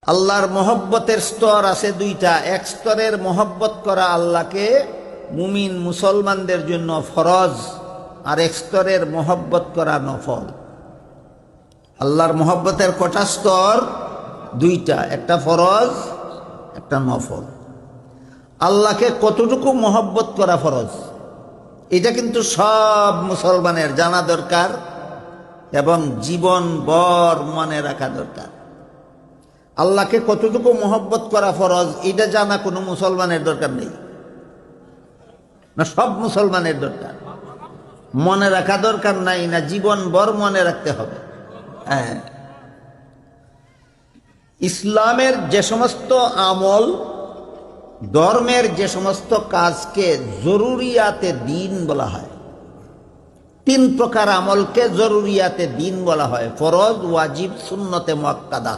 আল্লাহর মহব্বতের স্তর আছে দুইটা। এক স্তরের মহব্বত করা আল্লাহকে মুমিন মুসলমানদের জন্য ফরজ, আর এক স্তরের মহব্বত করা নফল। আল্লাহর মহব্বতের কটা স্তর? দুইটা, একটা ফরজ, একটা নফল। আল্লাহকে কতটুকু মহব্বত করা ফরজ, এটা কিন্তু সব মুসলমানের জানা দরকার এবং জীবন ভর মনে রাখা দরকার। আল্লাহকে কতটুকু মহব্বত করা ফরজ, এটা জানা কোনো মুসলমানের দরকার নেই, না সব মুসলমানের দরকার। মনে রাখা দরকার নাই, না জীবন ভর মনে রাখতে হবে। হ্যাঁ, ইসলামের যে সমস্ত আমল, ধর্মের যে সমস্ত কাজকে জরুরিয়াতে দিন বলা হয়, তিন প্রকার আমলকে জরুরিয়াতে দিন বলা হয়: ফরজ, ওয়াজিব, সুন্নতে মুআক্কাদা।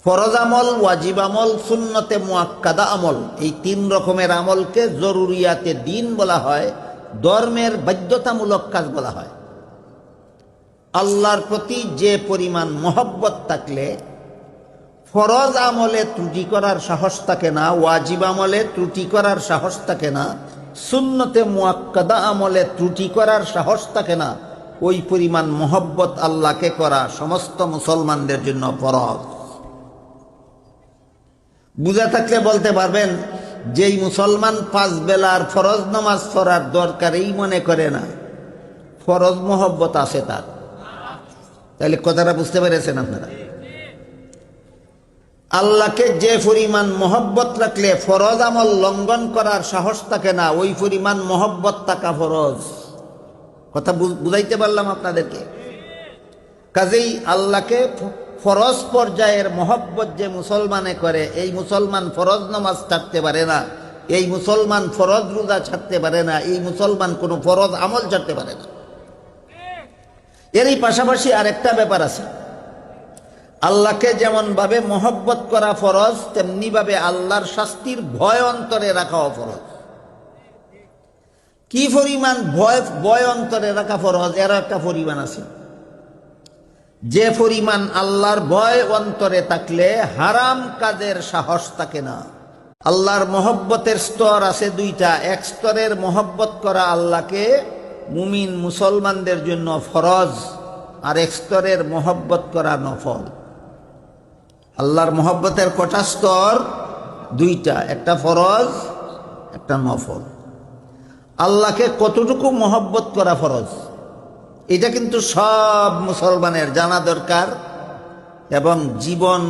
ফরজ আমল, ওয়াজিব আমল, সুন্নতে মুআক্কাদা আমল, এই তিন রকমের আমলকে জরুরিয়াতে দিন বলা হয়, ধর্মের বাধ্যতামূলক কাজ বলা হয়। আল্লাহর প্রতি যে পরিমাণ মহব্বত থাকলে ফরজ আমলে ত্রুটি করার সাহস থাকে না, ওয়াজিব আমলে ত্রুটি করার সাহস থাকে না, সুন্নতে মুআক্কাদা আমলে ত্রুটি করার সাহস থাকে না, ওই পরিমাণ মহব্বত আল্লাহকে করা সমস্ত মুসলমানদের জন্য ফরজ। বুঝা থাকলে বলতে পারবেন, যেই মুসলমান পাঁচ বেলার ফরজ নামাজ পড়ার দরকারই মনে করে না, ফরজ মহব্বত আছে তার। তাহলে কথাটা বুঝতে পেরেছেন আপনারা? আল্লাহকে যে পরিমাণ মহব্বত রাখলে ফরজ আমল লঙ্ঘন করার সাহস থাকে না, ওই পরিমাণ মহব্বত থাকা ফরজ। কথা বুঝাইতে পারলাম আপনাদেরকে? কাজেই আল্লাহকে ফরজ পর্যায়ের মহব্বত যে মুসলমানে করে, এই মুসলমান ফরজ নামাজ ছাড়তে পারে না, এই মুসলমান ফরজ রোজা ছাড়তে পারে না, এই মুসলমান কোনো ফরজ আমল ছাড়তে পারে না। এরই পাশাপাশি আরেকটা ব্যাপার আছে, আল্লাহকে যেমন ভাবে মহব্বত করা ফরজ, তেমনি ভাবে আল্লাহর শাস্তির ভয় অন্তরে রাখাও ফরজ। কি পরিমাণ ভয় অন্তরে রাখা ফরজ, এর একটা পরিমাণ আছে। যে পরিমাণ আল্লাহর ভয় অন্তরে থাকলে হারাম কাজের সাহস থাকে না। আল্লাহর মহব্বতের স্তর আছে দুইটা। এক স্তরের মহব্বত করা আল্লাহকে মুমিন মুসলমানদের জন্য ফরজ, আর এক স্তরের মহব্বত করা নফল। আল্লাহর মহব্বতের কটা স্তর? দুইটা, একটা ফরজ, একটা নফল। আল্লাহকে কতটুকু মহব্বত করা ফরজ, এটা কিন্তু সব মুসলমানের জানা দরকার এবং জীবন